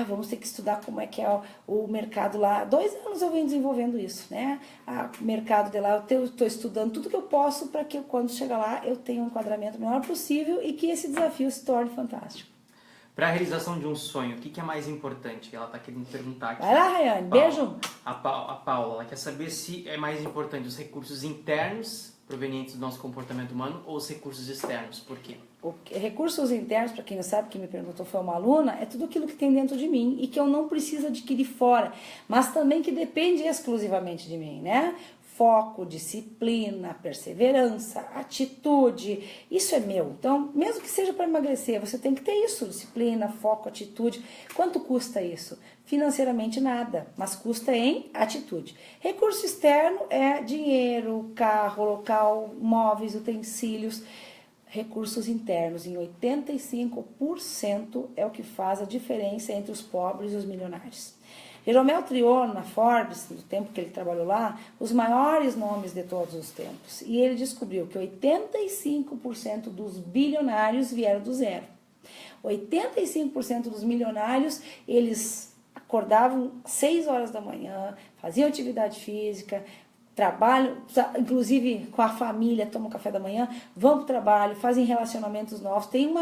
Vamos ter que estudar como é que é o mercado lá. 2 anos eu venho desenvolvendo isso, né? O mercado de lá, eu estou estudando tudo que eu posso para que quando chegar lá eu tenha um enquadramento melhor possível e que esse desafio se torne fantástico. Para a realização de um sonho, o que é mais importante? Ela está querendo perguntar aqui. Vai lá, Rayane, beijo. A Paula, ela quer saber se é mais importante os recursos internos provenientes do nosso comportamento humano ou os recursos externos. Por quê? Recursos internos, para quem não sabe, quem me perguntou foi uma aluna, é tudo aquilo que tem dentro de mim e que eu não preciso adquirir fora, mas também que depende exclusivamente de mim, né? Foco, disciplina, perseverança, atitude, isso é meu. Então, mesmo que seja para emagrecer, você tem que ter isso, disciplina, foco, atitude. Quanto custa isso? Financeiramente nada, mas custa em atitude. Recurso externo é dinheiro, carro, local, móveis, utensílios. recursos internos, em 85% é o que faz a diferença entre os pobres e os milionários. Jeromel triou na Forbes, no tempo que ele trabalhou lá, os maiores nomes de todos os tempos. E ele descobriu que 85% dos bilionários vieram do zero. 85% dos milionários, eles acordavam 6 horas da manhã, faziam atividade física, trabalham, inclusive com a família, tomam café da manhã, vão para o trabalho, fazem relacionamentos novos, tem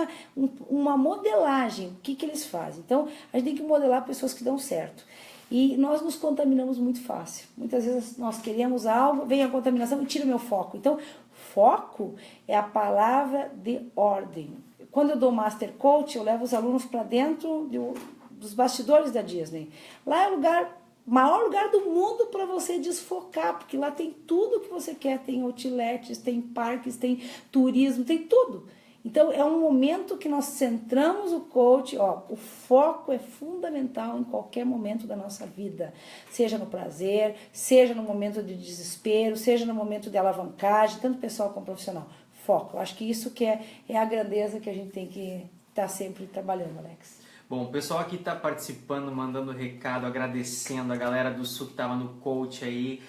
uma modelagem, o que eles fazem. Então, a gente tem que modelar pessoas que dão certo. E nós nos contaminamos muito fácil. Muitas vezes nós queremos algo, vem a contaminação e tira o meu foco. Então, foco é a palavra de ordem. Quando eu dou Master Coach, eu levo os alunos para dentro dos bastidores da Disney. Lá é o maior lugar do mundo para você desfocar, porque lá tem tudo que você quer. Tem outlets, tem parques, tem turismo, tem tudo. Então, é um momento que nós centramos o coach, o foco é fundamental em qualquer momento da nossa vida, seja no prazer, seja no momento de desespero, seja no momento de alavancagem, tanto pessoal como profissional. Foco, acho que isso que é a grandeza que a gente tem que estar sempre trabalhando, Alex. Bom, o pessoal aqui está participando, mandando recado, agradecendo a galera do Sul que estava no coach aí.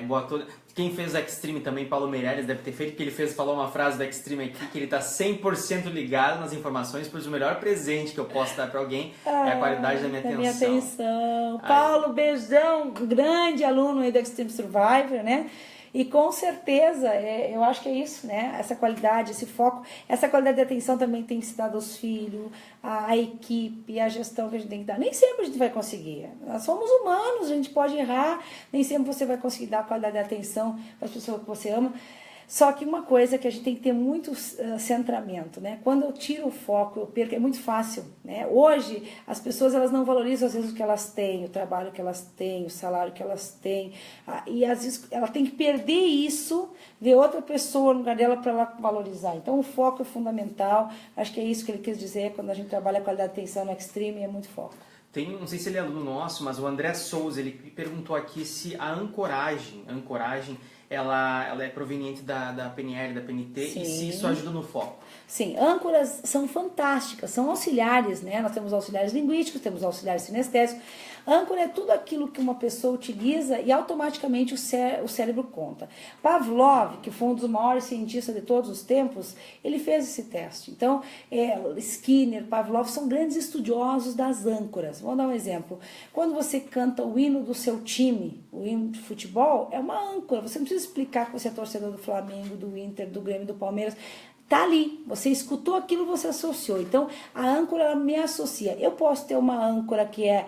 Boa toda. Quem fez o Extreme também, Paulo Meirelles, deve ter feito, porque ele falou uma frase do Extreme aqui, que ele está 100% ligado nas informações, pois o melhor presente que eu posso dar para alguém é a qualidade da minha atenção. Paulo, beijão, grande aluno aí do Extreme Survivor, né? E com certeza, eu acho que é isso, né? Essa qualidade, esse foco, essa qualidade de atenção também tem que se dar aos filhos, a equipe, a gestão que a gente tem que dar. Nem sempre a gente vai conseguir. Nós somos humanos, a gente pode errar, nem sempre você vai conseguir dar a qualidade de atenção para as pessoas que você ama. Só que uma coisa que a gente tem que ter muito centramento, né? Quando eu tiro o foco, eu perco, é muito fácil, né? Hoje, as pessoas, elas não valorizam às vezes o que elas têm, o trabalho que elas têm, o salário que elas têm, e às vezes ela tem que perder isso, ver outra pessoa no lugar dela para ela valorizar. Então, o foco é fundamental, acho que é isso que ele quis dizer, quando a gente trabalha a qualidade de atenção no Extreme, é muito foco. Não sei se ele é aluno nosso, mas o André Souza, ele perguntou aqui se a ancoragem ela é proveniente da PNL, da PNT, Sim. E se isso ajuda no foco. Sim, âncoras são fantásticas, são auxiliares, né? Nós temos auxiliares linguísticos, temos auxiliares sinestésicos. Âncora é tudo aquilo que uma pessoa utiliza e automaticamente o cérebro conta. Pavlov, que foi um dos maiores cientistas de todos os tempos, ele fez esse teste. Então, Skinner, Pavlov são grandes estudiosos das âncoras. Vamos dar um exemplo. Quando você canta o hino do seu time, o hino de futebol, é uma âncora. Você não precisa explicar que você é torcedor do Flamengo, do Inter, do Grêmio, do Palmeiras. Tá ali, você escutou aquilo, você associou. Então, a âncora, ela me associa. Eu posso ter uma âncora que é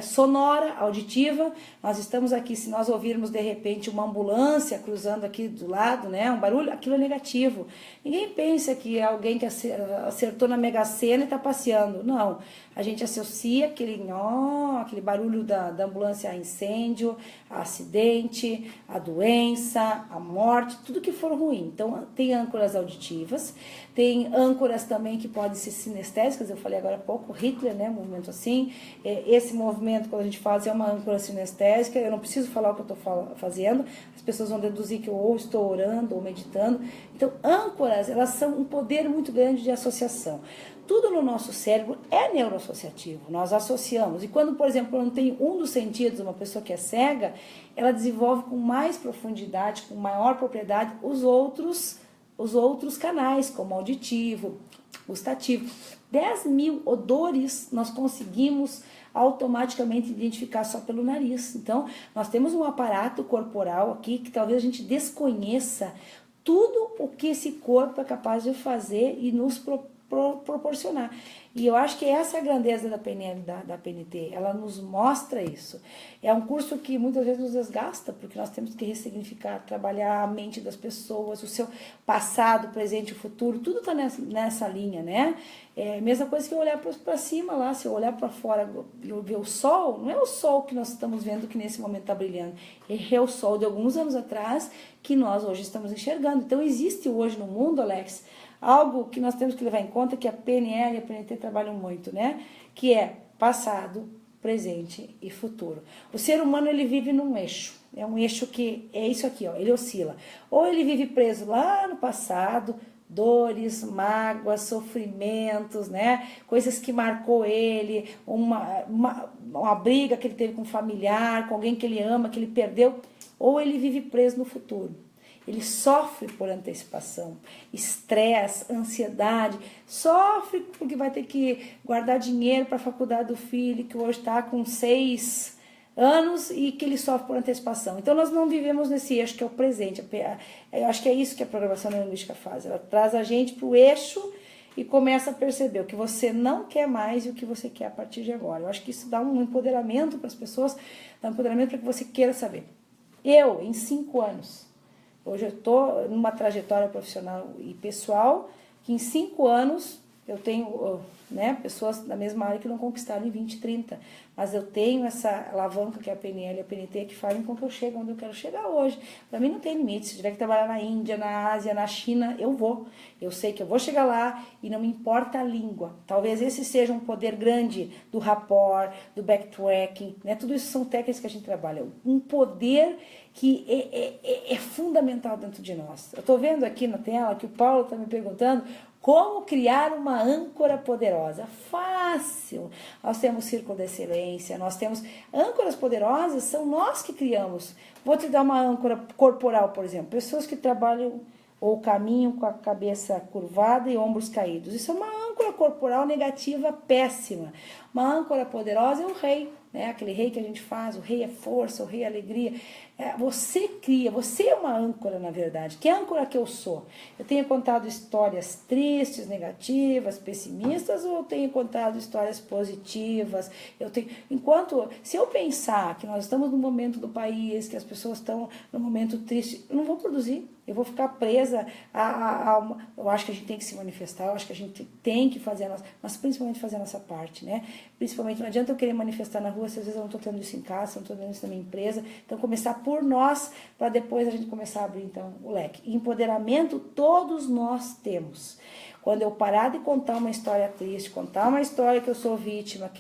sonora, auditiva. Nós estamos aqui, se nós ouvirmos de repente uma ambulância cruzando aqui do lado, né, um barulho, aquilo é negativo. Ninguém pensa que é alguém que acertou na Mega Sena e está passeando. Não, a gente associa aquele barulho da ambulância a incêndio, a acidente, a doença, a morte, tudo que for ruim. Então, tem âncoras auditivas, tem âncoras também que podem ser sinestésicas, eu falei agora há pouco, Hitler, né, um movimento assim, esse movimento, quando a gente faz, é uma âncora sinestésica, eu não preciso falar o que eu estou fazendo, as pessoas vão deduzir que eu ou estou orando ou meditando. Então, âncoras, elas são um poder muito grande de associação. Tudo no nosso cérebro é neuroassociativo, nós associamos. E quando, por exemplo, não tem um dos sentidos, uma pessoa que é cega, ela desenvolve com mais profundidade, com maior propriedade, os outros canais, como auditivo, gustativo. 10 mil odores nós conseguimos automaticamente identificar só pelo nariz. Então, nós temos um aparato corporal aqui que talvez a gente desconheça tudo o que esse corpo é capaz de fazer e nos proporcionar. E eu acho que essa é a grandeza da PNL, da PNT, ela nos mostra isso. É um curso que muitas vezes nos desgasta, porque nós temos que ressignificar, trabalhar a mente das pessoas, o seu passado, presente e futuro, tudo está nessa linha, né? É a mesma coisa que eu olhar para cima lá, se eu olhar para fora e eu ver o sol, não é o sol que nós estamos vendo que nesse momento está brilhando, é o sol de alguns anos atrás que nós hoje estamos enxergando. Então existe hoje no mundo, Alex, algo que nós temos que levar em conta, que a PNL e a PNT trabalham muito, né? Que é passado, presente e futuro. O ser humano, ele vive num eixo. É um eixo que é isso aqui, ó, ele oscila. Ou ele vive preso lá no passado, dores, mágoas, sofrimentos, né? Coisas que marcou ele, uma briga que ele teve com um familiar, com alguém que ele ama, que ele perdeu, ou ele vive preso no futuro. Ele sofre por antecipação, estresse, ansiedade, sofre porque vai ter que guardar dinheiro para a faculdade do filho, que hoje está com 6 anos e que ele sofre por antecipação. Então nós não vivemos nesse eixo que é o presente. Eu acho que é isso que a programação neurolinguística faz. Ela traz a gente para o eixo e começa a perceber o que você não quer mais e o que você quer a partir de agora. Eu acho que isso dá um empoderamento para as pessoas, dá um empoderamento para que você queira saber. Eu, em 5 anos, hoje eu estou numa trajetória profissional e pessoal que em 5 anos eu tenho, né, pessoas da mesma área que não conquistaram em 20, 30. Mas eu tenho essa alavanca que é a PNL e a PNT que fazem com que eu chegue onde eu quero chegar hoje. Para mim não tem limite. Se eu tiver que trabalhar na Índia, na Ásia, na China, eu vou. Eu sei que eu vou chegar lá e não me importa a língua. Talvez esse seja um poder grande do rapport, do backtracking, né? Tudo isso são técnicas que a gente trabalha. Um poder que é fundamental dentro de nós. Eu estou vendo aqui na tela que o Paulo está me perguntando como criar uma âncora poderosa. Fácil! Nós temos círculo de excelência, nós temos âncoras poderosas, são nós que criamos. Vou te dar uma âncora corporal, por exemplo. Pessoas que trabalham ou caminham com a cabeça curvada e ombros caídos. Isso é uma âncora corporal negativa péssima. Uma âncora poderosa é o rei, né? Aquele rei que a gente faz, o rei é força, o rei é alegria. Você cria, você é uma âncora, na verdade. Que âncora que eu sou? Eu tenho contado histórias tristes, negativas, pessimistas, ou eu tenho contado histórias positivas? Se eu pensar que nós estamos num momento do país, que as pessoas estão num momento triste, eu não vou produzir. Eu vou ficar presa eu acho que a gente tem que se manifestar, eu acho que a gente tem que fazer mas principalmente fazer a nossa parte, né? Principalmente, não adianta eu querer manifestar na rua, se às vezes eu não estou tendo isso em casa, se eu não estou tendo isso na minha empresa. Então, começar por nós, para depois a gente começar a abrir, então, o leque. Empoderamento todos nós temos. Quando eu parar de contar uma história triste, contar uma história que eu sou vítima,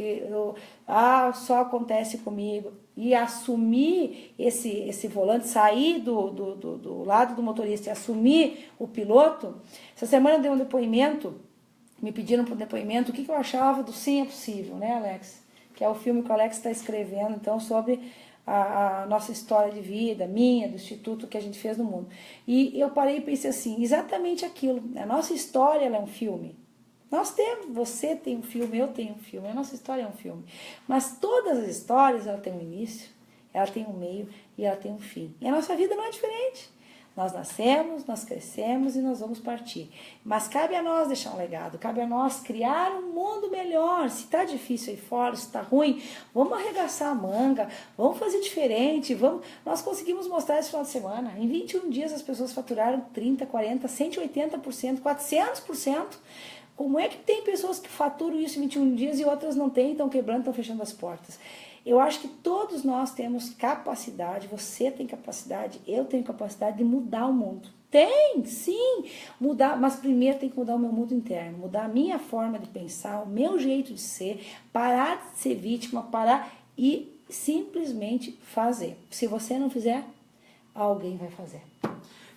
só acontece comigo, e assumir esse volante, sair do lado do motorista e assumir o piloto. Essa semana eu dei um depoimento, me pediram para um depoimento o que eu achava do Sim é Possível, né, Alex? Que é o filme que o Alex está escrevendo, então, sobre a nossa história de vida, minha, do instituto que a gente fez no mundo. E eu parei e pensei assim, exatamente aquilo. A nossa história ela é um filme. Nós temos, você tem um filme, eu tenho um filme, a nossa história é um filme. Mas todas as histórias, ela tem um início, ela tem um meio e ela tem um fim. E a nossa vida não é diferente. Nós nascemos, nós crescemos e nós vamos partir. Mas cabe a nós deixar um legado, cabe a nós criar um mundo melhor. Se está difícil aí fora, se está ruim, vamos arregaçar a manga, vamos fazer diferente. Nós conseguimos mostrar esse final de semana. Em 21 dias as pessoas faturaram 30%, 40%, 180%, 400%. Como é que tem pessoas que faturam isso em 21 dias e outras não têm, estão quebrando, estão fechando as portas? Eu acho que todos nós temos capacidade, você tem capacidade, eu tenho capacidade de mudar o mundo. Tem, sim, mudar, mas primeiro tem que mudar o meu mundo interno, mudar a minha forma de pensar, o meu jeito de ser, parar de ser vítima, parar e simplesmente fazer. Se você não fizer, alguém vai fazer.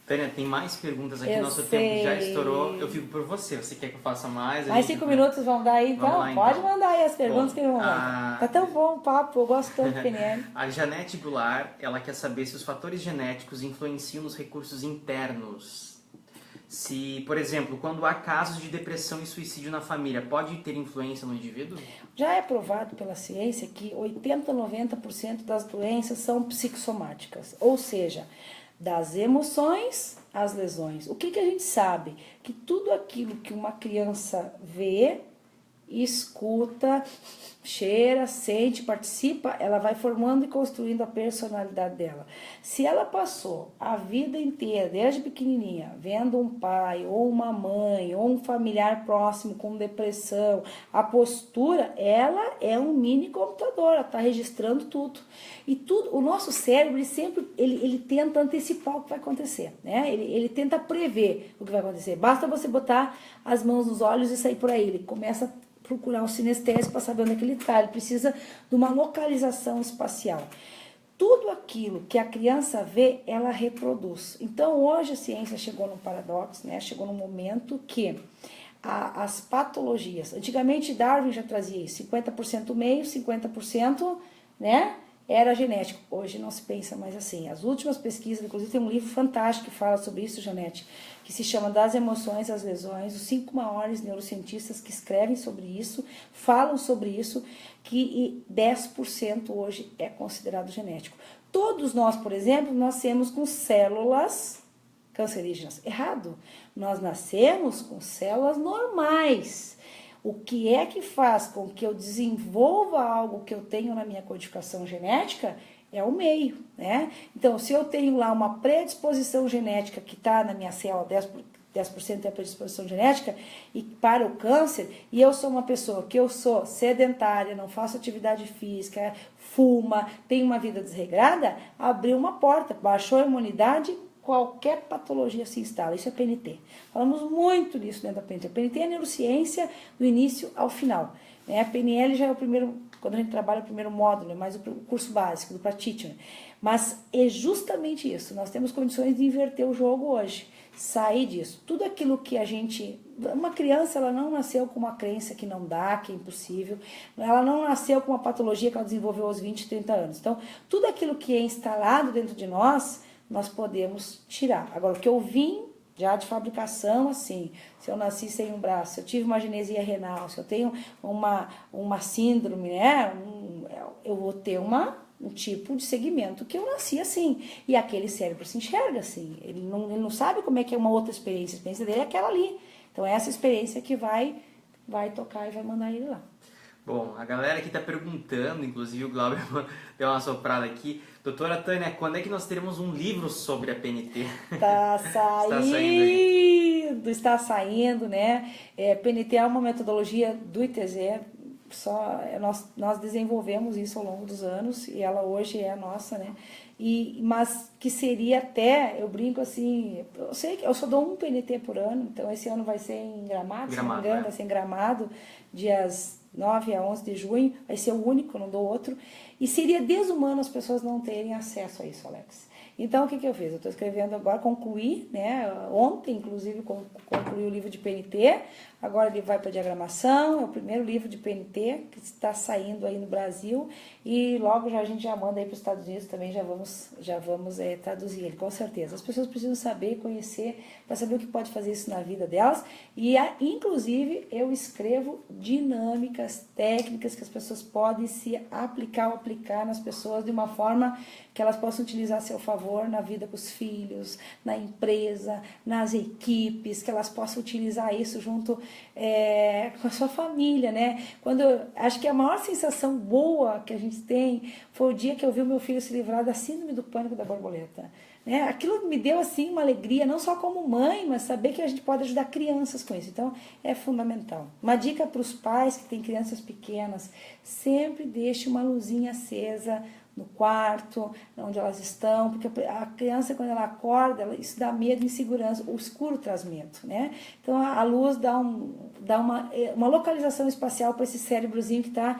Tânia, tem mais perguntas aqui, nosso tempo já estourou. Eu fico por você. Você quer que eu faça mais? Mais 5 minutos vão dar aí, então? Lá, pode mandar aí as perguntas que vão dar. Tá tão bom o papo, eu gosto tanto de PNL. A Janete Goulart, ela quer saber se os fatores genéticos influenciam nos recursos internos. Se, por exemplo, quando há casos de depressão e suicídio na família, pode ter influência no indivíduo? Já é provado pela ciência que 80% a 90% das doenças são psicossomáticas, ou seja, das emoções às lesões. O que a gente sabe? Que tudo aquilo que uma criança vê, escuta, cheira, sente, participa, ela vai formando e construindo a personalidade dela. Se ela passou a vida inteira, desde pequenininha, vendo um pai ou uma mãe ou um familiar próximo com depressão, a postura, ela é um mini computador, ela está registrando tudo. E tudo, o nosso cérebro, ele sempre ele tenta antecipar o que vai acontecer, né? Ele tenta prever o que vai acontecer. Basta você botar as mãos nos olhos e sair por aí. Ele começa a procurar um sinestésico para saber onde é que ele está. Ele precisa de uma localização espacial. tudo aquilo que a criança vê, ela reproduz. Então, hoje a ciência chegou num paradoxo, né? Chegou num momento que as patologias, antigamente Darwin já trazia isso, 50% meio, 50%, né? Era genético. Hoje não se pensa mais assim. As últimas pesquisas, inclusive tem um livro fantástico que fala sobre isso, Janete, que se chama Das Emoções às Lesões. Os 5 maiores neurocientistas que escrevem sobre isso, falam sobre isso, que 10% hoje é considerado genético. Todos nós, por exemplo, nascemos com células cancerígenas. Errado. Nós nascemos com células normais. O que é que faz com que eu desenvolva algo que eu tenho na minha codificação genética é o meio, né? Então, se eu tenho lá uma predisposição genética que está na minha célula, 10% é a predisposição genética, e para o câncer, e eu sou uma pessoa que eu sou sedentária, não faço atividade física, fuma, tenho uma vida desregrada, abriu uma porta, baixou a imunidade, qualquer patologia se instala. Isso é PNT. Falamos muito disso dentro da PNT. A PNT é a neurociência do início ao final. A PNL já é o primeiro, quando a gente trabalha o primeiro módulo, é mais o curso básico do practitioner. Mas é justamente isso. Nós temos condições de inverter o jogo hoje. Sair disso. Tudo aquilo que a gente... Uma criança, ela não nasceu com uma crença que não dá, que é impossível. Ela não nasceu com uma patologia que ela desenvolveu aos 20, 30 anos. Então, tudo aquilo que é instalado dentro de nós podemos tirar. Agora, o que eu vim já de fabricação, assim, se eu nasci sem um braço, se eu tive uma genesia renal, se eu tenho uma síndrome, né, eu vou ter um tipo de segmento que eu nasci assim. E aquele cérebro se enxerga assim. Ele não sabe como é que é uma outra experiência. A experiência dele é aquela ali. Então, é essa experiência que vai tocar e vai mandar ele lá. Bom, a galera aqui está perguntando, inclusive o Glauber deu uma soprada aqui. Doutora Tânia, quando é que nós teremos um livro sobre a PNT? Está saindo, né? PNT é uma metodologia do ITZ, nós desenvolvemos isso ao longo dos anos e ela hoje é a nossa, né? Mas que seria até, eu brinco assim, eu sei que eu só dou um PNT por ano, então esse ano vai ser em Gramado, se não me engano, vai ser em Gramado, dias 9 a 11 de junho, vai ser o único, não dou outro. E seria desumano as pessoas não terem acesso a isso, Alex. Então, o que eu fiz? Eu estou escrevendo agora, concluí, né? Ontem, inclusive, concluí o livro de PNT. Agora ele vai para a diagramação, é o primeiro livro de PNT que está saindo aí no Brasil. E logo a gente já manda aí para os Estados Unidos também, já vamos traduzir ele, com certeza. As pessoas precisam saber, conhecer, para saber o que pode fazer isso na vida delas. E, inclusive, eu escrevo dinâmicas, técnicas que as pessoas podem se aplicar ou aplicar nas pessoas de uma forma que elas possam utilizar a seu favor na vida com os filhos, na empresa, nas equipes, que elas possam utilizar isso junto com a sua família, né? Acho que a maior sensação boa que a gente tem foi o dia que eu vi o meu filho se livrar da síndrome do pânico da borboleta. Né? Aquilo me deu assim uma alegria, não só como mãe, mas saber que a gente pode ajudar crianças com isso. Então, é fundamental. Uma dica para os pais que têm crianças pequenas, sempre deixe uma luzinha acesa no quarto, onde elas estão, porque a criança, quando ela acorda, isso dá medo e insegurança, o escuro traz medo, né? Então, a luz dá uma localização espacial para esse cérebrozinho que está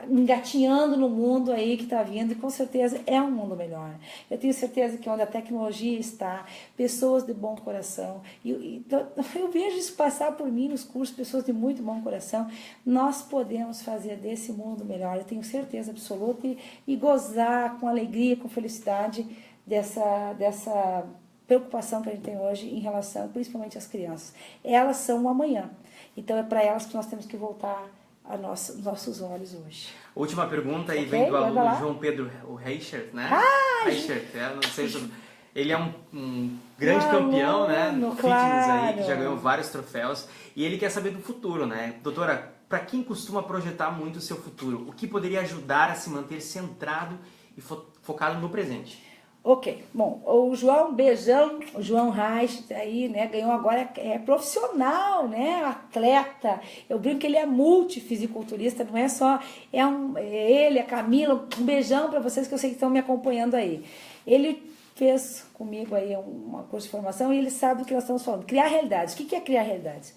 engatinhando no mundo aí que está vindo, e com certeza é um mundo melhor. Eu tenho certeza que onde a tecnologia está, pessoas de bom coração, eu vejo isso passar por mim nos cursos, pessoas de muito bom coração, nós podemos fazer desse mundo melhor, eu tenho certeza absoluta, e gozar com alegria, com felicidade dessa preocupação que a gente tem hoje em relação, principalmente às crianças. Elas são o amanhã, então é para elas que nós temos que voltar nossos olhos hoje. Última pergunta aí, vem do aluno João Pedro Reichert, né? Reichert, não sei se... Ele é um grande campeão, né? No fitness aí, que já ganhou vários troféus. E ele quer saber do futuro, né? Doutora, para quem costuma projetar muito o seu futuro, o que poderia ajudar a se manter centrado e focado no presente? Ok, bom, o João, beijão, o João Reich aí, né, ganhou agora, é profissional, né, atleta, eu brinco que ele é multifisiculturista, não é só, ele, a Camila, um beijão para vocês que eu sei que estão me acompanhando aí. Ele fez comigo aí uma curso de formação e ele sabe do que nós estamos falando, criar realidades. O que é criar realidades?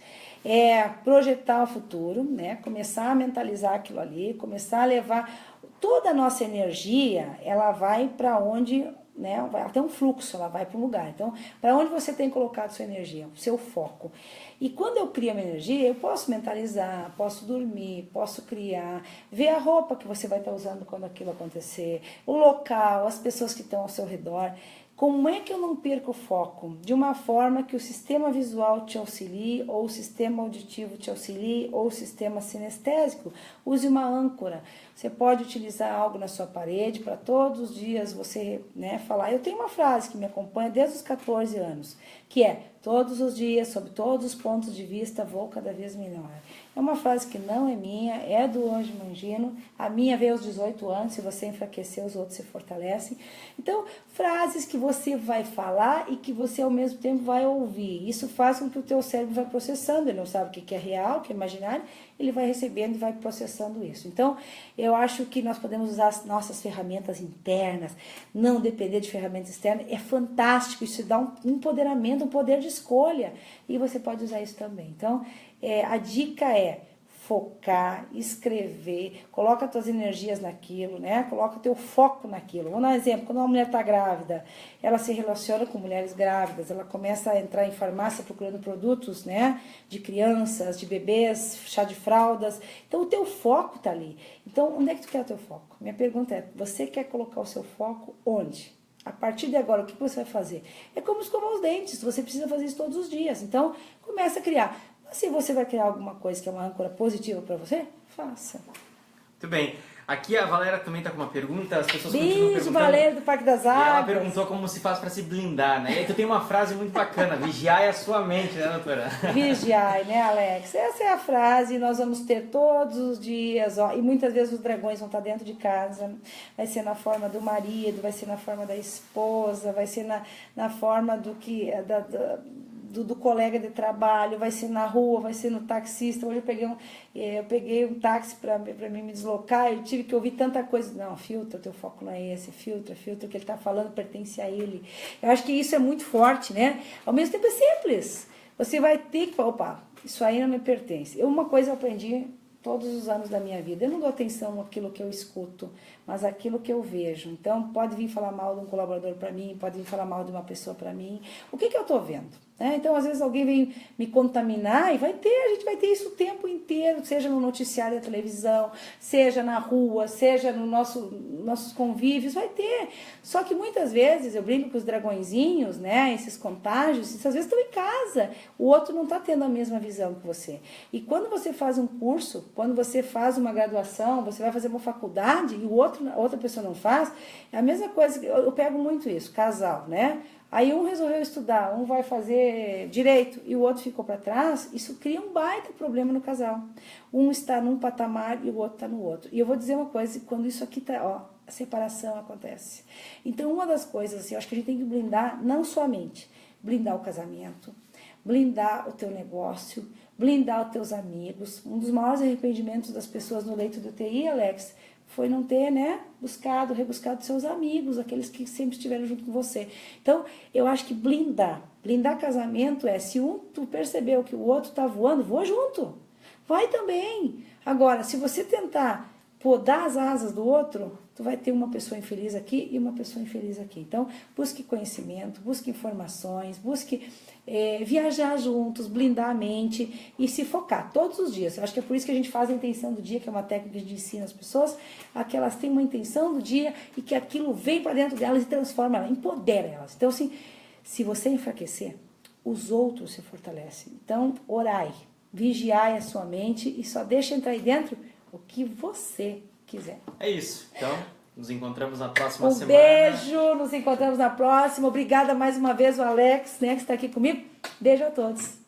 é projetar o futuro, né? Começar a mentalizar aquilo ali, começar a levar toda a nossa energia, ela vai para onde, né? Ela tem um fluxo, ela vai para um lugar. Então, para onde você tem colocado sua energia, o seu foco. E quando eu crio uma energia, eu posso mentalizar, posso dormir, posso criar, ver a roupa que você vai estar usando quando aquilo acontecer, o local, as pessoas que estão ao seu redor. Como é que eu não perco o foco? De uma forma que o sistema visual te auxilie, ou o sistema auditivo te auxilie, ou o sistema sinestésico. Use uma âncora. Você pode utilizar algo na sua parede para todos os dias você, né, falar. Eu tenho uma frase que me acompanha desde os 14 anos, que é: todos os dias, sob todos os pontos de vista, vou cada vez melhor. É uma frase que não é minha, é do Anjo Mangino. A minha veio aos 18 anos, se você enfraquecer, os outros se fortalecem. Então, frases que você vai falar e que você ao mesmo tempo vai ouvir. Isso faz com que o teu cérebro vai processando. Ele não sabe o que é real, o que é imaginário, ele vai recebendo e vai processando isso. Então, eu acho que nós podemos usar as nossas ferramentas internas, não depender de ferramentas externas. É fantástico, isso dá um empoderamento, um poder de escolha. E você pode usar isso também. Então, a dica é focar, escrever, coloca as tuas energias naquilo, né? Coloca o teu foco naquilo. Vou dar um exemplo: quando uma mulher está grávida, ela se relaciona com mulheres grávidas, ela começa a entrar em farmácia procurando produtos, né? De crianças, de bebês, chá de fraldas. Então, o teu foco está ali. Então, onde é que tu quer o teu foco? Minha pergunta é: você quer colocar o seu foco onde? A partir de agora, o que você vai fazer? É como escovar os dentes, você precisa fazer isso todos os dias. Então, começa a criar. Se você vai criar alguma coisa que é uma âncora positiva para você, faça. Muito bem. Aqui a Valéria também está com uma pergunta, as pessoas continuam perguntando. Valéria do Parque das Águas. E ela perguntou como se faz para se blindar, né? E aí tu tem uma frase muito bacana: vigiai a sua mente, né, doutora? Vigiai, né, Alex? Essa é a frase, nós vamos ter todos os dias, ó, e muitas vezes os dragões vão estar dentro de casa, vai ser na forma do marido, vai ser na forma da esposa, vai ser na forma do colega de trabalho, vai ser na rua, vai ser no taxista. Hoje eu peguei um táxi para mim me deslocar, eu tive que ouvir tanta coisa. Não, filtra, teu foco não é esse, filtra, o que ele está falando pertence a ele. Eu acho que isso é muito forte, né? Ao mesmo tempo é simples. Você vai ter que falar: opa, isso aí não me pertence. Uma coisa eu aprendi todos os anos da minha vida: eu não dou atenção àquilo que eu escuto, mas àquilo que eu vejo. Então, pode vir falar mal de um colaborador para mim, pode vir falar mal de uma pessoa para mim. O que eu estou vendo? Então, às vezes alguém vem me contaminar e a gente vai ter isso o tempo inteiro, seja no noticiário da televisão, seja na rua, seja no nossos convívios, vai ter. Só que muitas vezes, eu brinco com os dragõezinhos, né, esses contágios, às vezes estão em casa, o outro não está tendo a mesma visão que você. E quando você faz um curso, quando você faz uma graduação, você vai fazer uma faculdade e outra pessoa não faz, é a mesma coisa. Eu pego muito isso, casal, né? Aí um resolveu estudar, um vai fazer direito e o outro ficou para trás. Isso cria um baita problema no casal. Um está num patamar e o outro está no outro. E eu vou dizer uma coisa: quando isso aqui está, ó, a separação acontece. Então, uma das coisas, assim, eu acho que a gente tem que blindar não só a mente, blindar o casamento, blindar o teu negócio, blindar os teus amigos. Um dos maiores arrependimentos das pessoas no leito do UTI, Alex, foi não ter, né, rebuscado seus amigos, aqueles que sempre estiveram junto com você. Então, eu acho que blindar casamento é: se tu percebeu que o outro tá voando, voa junto, vai também. Agora, se você tentar podar as asas do outro, tu vai ter uma pessoa infeliz aqui e uma pessoa infeliz aqui. Então, busque conhecimento, busque informações, busque viajar juntos, blindar a mente e se focar todos os dias. Eu acho que é por isso que a gente faz a intenção do dia, que é uma técnica que a gente ensina as pessoas, a que elas têm uma intenção do dia e que aquilo vem para dentro delas e transforma elas, empodera elas. Então, assim, se você enfraquecer, os outros se fortalecem. Então, orai, vigiai a sua mente e só deixa entrar aí dentro o que você quiser. É isso. Então, nos encontramos na próxima semana. Um beijo, nos encontramos na próxima. Obrigada mais uma vez, o Alex, né, que está aqui comigo. Beijo a todos.